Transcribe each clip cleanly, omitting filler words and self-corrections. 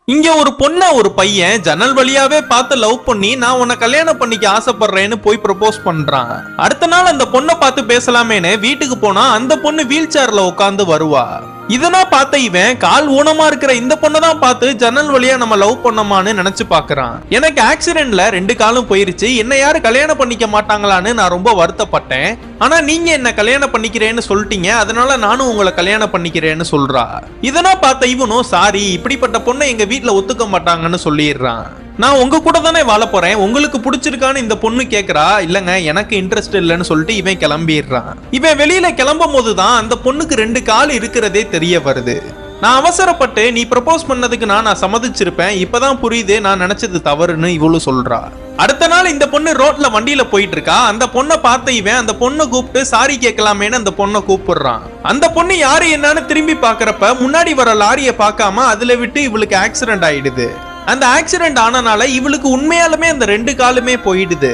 இங்க ஒரு பொண்ண ஒரு பையன் ஜன்னல் வழியாவே பார்த்து லவ் பண்ணி நான் உன்னை கல்யாணம் பண்ணிக்க ஆசைப்படுறேன்னு போய் ப்ரப்போஸ் பண்றான். அடுத்த நாள் அந்த பொண்ணை பார்த்து பேசலாமேன்னு வீட்டுக்கு போனா அந்த பொண்ணு வீல் சேர்ல உட்காந்து வருவா. இதனா பார்த்த இவன் கால் ஊனமா இருக்கிற இந்த பொண்ணை தான் பார்த்து ஜன்னல் வழியா நம்ம லவ் பண்ணமான்னு நினைச்சு பாக்குறான். எனக்கு ஆக்சிடென்ட்ல 2 காலும் போயிருச்சு, என்ன யாரு கல்யாணம் பண்ணிக்க மாட்டாங்களான்னு நான் ரொம்ப வருத்தப்பட்டேன். ஆனா நீங்க என்ன கல்யாணம் பண்ணிக்கிறேன்னு சொல்லிட்டீங்க, அதனால நானும் உங்களை கல்யாணம் பண்ணிக்கிறேன்னு சொல்றா. இதனா பார்த்த இவனும் சாரி, இப்படிப்பட்ட பொண்ணை எங்க வீட்டுல ஒத்துக்க மாட்டாங்கன்னு சொல்லிடுறான். நான் உங்க கூட தானே வாழ போறேன், உங்களுக்கு பிடிச்சிருக்கான்னு இந்த பொண்ணு கேக்குறா. இல்லங்க எனக்கு இன்ட்ரெஸ்ட் இல்லைன்னு சொல்லிட்டு இவன் கிளம்பிடுறான். இவன் வெளியில கிளம்பும் போதுதான் அந்த பொண்ணுக்கு 2 கால் இருக்கிறதே தெரிய வருது. நான் அவசரப்பட்டு நீ ப்ரப்போஸ் பண்ணதுக்கு நான் சம்மதிச்சிருப்பேன், இப்பதான் புரியுது நான் நினைச்சது தவறுன்னு இவ்வளவு சொல்றா. அடுத்த நாள் இந்த பொண்ணு ரோட்ல வண்டியில போயிட்டு இருக்கா. அந்த பொண்ணை பார்த்த இவன் அந்த பொண்ணை கூப்பிட்டு சாரி கேட்கலாமேன்னு அந்த பொண்ணை கூப்பிடுறான். அந்த பொண்ணு யாரு என்னன்னு திரும்பி பாக்குறப்ப முன்னாடி வர லாரியை பார்க்காம அதுல விட்டு இவளுக்கு ஆக்சிடென்ட் ஆயிடுது. அந்த ஆக்சிடென்ட் ஆனனால இவளுக்கு உண்மையாலுமே அந்த 2 காலுமே போயிடுது.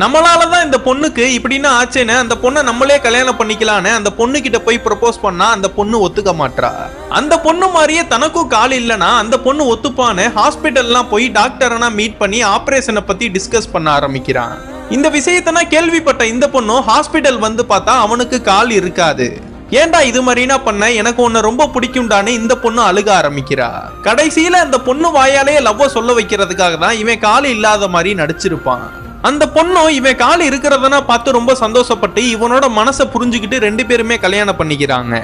நம்மளாலதான் இந்த பொண்ணுக்கு இப்படின்னு ஆச்சேன்னு அந்த பொண்ணை நம்மளே கல்யாணம் பண்ணிக்கலான்னு அந்த பொண்ணு கிட்ட போய் ப்ரப்போஸ் பண்ணா அந்த பொண்ணு ஒத்துக்க மாட்டா. அந்த பொண்ணு மாதிரியே தனக்கும் கால் இல்லைன்னா அந்த பொண்ணு ஒத்துப்பான்னு ஹாஸ்பிட்டல்லாம் போய் டாக்டரனா மீட் பண்ணி ஆபரேஷனை பத்தி டிஸ்கஸ் பண்ண ஆரம்பிக்கிறான். இந்த விஷயத்தனா கேள்விப்பட்ட இந்த பொண்ணு ஹாஸ்பிட்டல் வந்து பார்த்தா அவனுக்கு கால் இருக்காது. ஏன்டா இது மாதிரினா பண்ண, எனக்கு உன்னை ரொம்ப பிடிக்கும்டான்னு இந்த பொண்ணு அழுக ஆரம்பிக்கிறா. கடைசியில அந்த பொண்ணு வாயாலே லவ்வ சொல்ல வைக்கிறதுக்காக தான் இவன் கால் இல்லாத மாதிரி நடிச்சிருப்பான். அந்த பொண்ணும் இவன் கால் இருக்கிறதனா பார்த்து ரொம்ப சந்தோஷப்பட்டு இவனோட மனசை புரிஞ்சுக்கிட்டு 2 பேருமே கல்யாணம் பண்ணிக்கிறாங்க.